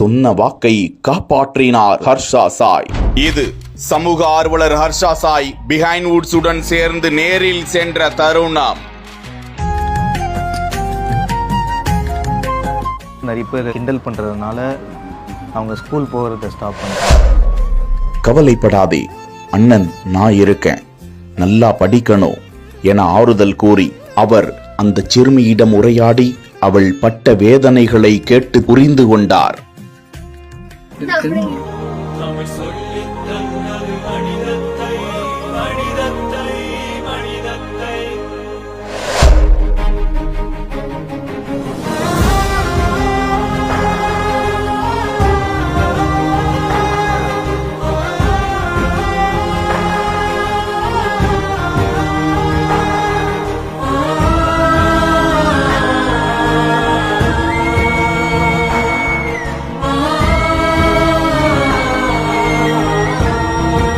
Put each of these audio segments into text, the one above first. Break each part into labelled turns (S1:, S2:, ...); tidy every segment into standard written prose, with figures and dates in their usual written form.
S1: சொன்ன வாக்கை காப்பாற்றினார் ஹர்ஷா சாய். இது சமூக ஆர்வலர் ஹர்ஷா சாய் பிஹைண்ட் வுட்ஸுடன் சேர்ந்து நேரில் சென்ற தருணம்.
S2: நிறைய பேர் கிண்டல் பண்றதுனால அவங்க ஸ்கூல் போகிறத ஸ்டாப் பண்ணுறாங்க.
S1: கவலைப்படாதே அண்ணன், நான் இருக்கேன், நல்லா படிக்கணும் என ஆறுதல் கூறி அவர் அந்த சிறுமியிடம் உரையாடி அவள் பட்ட வேதனைகளை கேட்டு புரிந்து கொண்டார்.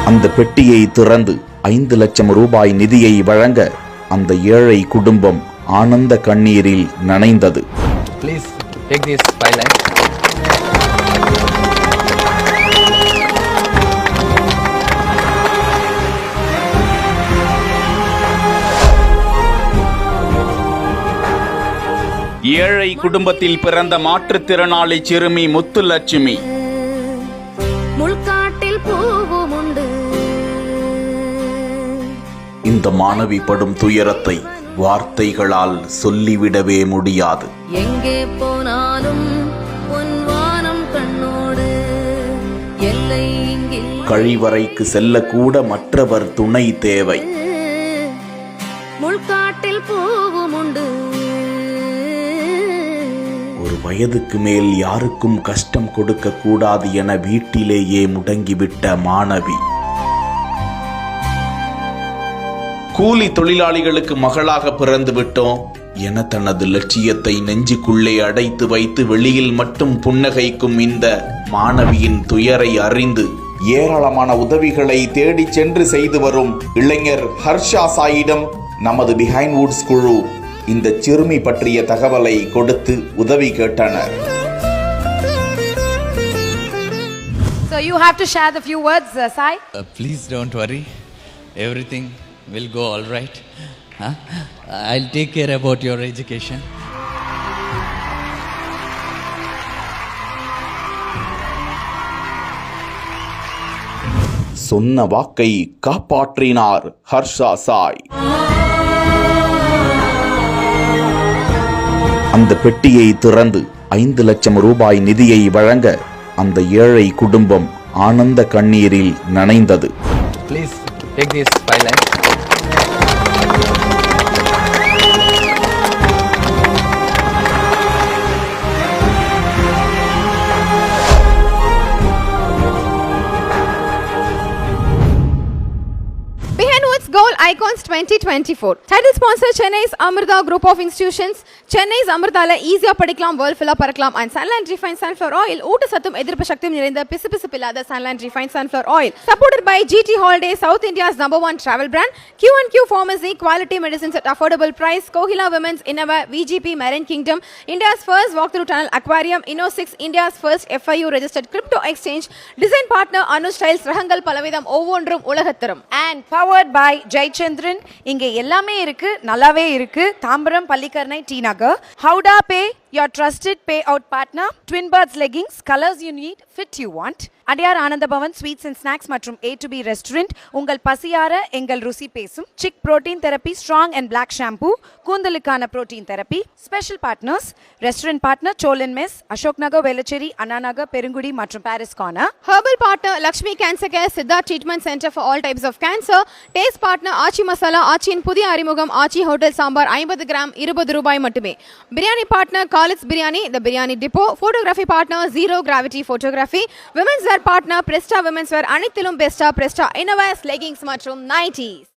S1: அந்த பெட்டியை திறந்து 5 லட்சம் ரூபாய் நிதியை வழங்க அந்த ஏழை குடும்பம் ஆனந்த கண்ணீரில் நனைந்தது.
S3: Please take this 5 lakhs.
S1: ஏழை குடும்பத்தில் பிறந்த மாற்றுத்திறனாளி சிறுமி முத்துலட்சுமி. இந்த மாணவி படும் துயரத்தை வார்த்தைகளால் சொல்லிவிடவே முடியாது.
S4: எங்கே போனாலும் பொன்வானம் கண்ணோடு, எல்லை
S1: கழிவறைக்கு செல்லக்கூட மற்றவர் துணை தேவை.
S4: முள்காட்டில் பூவும் உண்டு.
S1: ஒரு வயதுக்கு மேல் யாருக்கும் கஷ்டம் கொடுக்க கூடாது என வீட்டிலேயே முடங்கிவிட்ட மாணவி. கூலி தொழிலாளிகளுக்கு மகளாக பிறந்து விட்டோம் என தனது லட்சியத்தை நெஞ்சுக்குள்ளே அடைத்து வைத்து வெளியில் மட்டும் புன்னகைக்கும் இந்த மாணவியின் துயரை அறிந்து ஏராளமான உதவிகளை தேடி சென்று செய்து வரும் இளைஞர் ஹர்ஷா சாயிடம் நமது பிஹைண்ட் வுட்ஸ் குழு இந்த சிறுமி பற்றிய தகவலை கொடுத்து உதவி கேட்டனர்.
S5: So you have to share the few words, Sai.
S3: Please don't worry. Everything will go all right. I'll take care about your education.
S1: சொன்ன வாக்கை காப்பாற்றினார் ஹர்ஷா சாய். அந்த பெட்டியை திறந்து 5 லட்சம் ரூபாய் நிதியை வழங்க அந்த ஏழை குடும்பம் ஆனந்த கண்ணீரில் நனைந்தது.
S3: Please take this 5 lakhs.
S5: Goal Icons 2024. Title sponsor Chennai's Amrita Group of Institutions. Chennai's Amritaல ஈஸியா படிக்கலாம், வேர்ல்ட் ஃபுல்லா பறக்கலாம். And Sunland Refined Sunflower Oil ஊட்டச்சத்தும் எதிர்ப்பு சக்தியும் நிறைந்த பிசுபிசுப்பில்லாத Sunland Refined Sunflower Oil. Supported by GT Holiday, South India's #1 travel brand. Q&Q Pharmacy, quality medicines at affordable price. Kohila Women's Innova, VGP Marine Kingdom, India's first walk-through tunnel aquarium. Inno6, India's first FIU registered crypto exchange. Design partner Anu Styles, ரகங்கள் பலவிதம் ஒவ்வொன்றும் உலகத்தரம்.
S6: And powered by Jayachandran. இங்கே எல்லாமே இருக்கு, நல்லாவே இருக்கு. தாம்பரம், பள்ளிக்கரணை, டி நகர். ஹவுடா பே, your trusted payout partner. Twin Birds leggings, colors you need, fit you want. அடியார் ஆனந்த பவன் ஸ்வீட்ஸ் அண்ட் ஸ்நாக்ஸ் மற்றும் A2B ரெஸ்டாரண்ட். உங்கள் பசியார எங்கள் ருசி பேசும். Chic protein therapy, strong and black shampoo, கூந்தலுக்கான protein therapy. Special partners restaurant partner Solan mess, Ashok Nagar, Velachery, Anna Nagar, Perungudi மற்றும் Parrys corner.
S5: Herbal partner Lakshmi cancer care, Siddha treatment centre for all types of cancer. Taste partner Aachi masala, ஆச்சியின் புதிய அறிமுகம் ஆச்சி ஹோட்டல் சாம்பார் 50 கிராம் 20 ரூபாய் மட்டுமே. Biryani partner Khalid's biryani, the biryani depot. Photography partner zero gravity photography. Women's wear partner Presta women's wear. அனைத்திலும் பெஸ்டா பிரெஸ்டா இன்னோவேஸ் leggings மற்றும் nighties.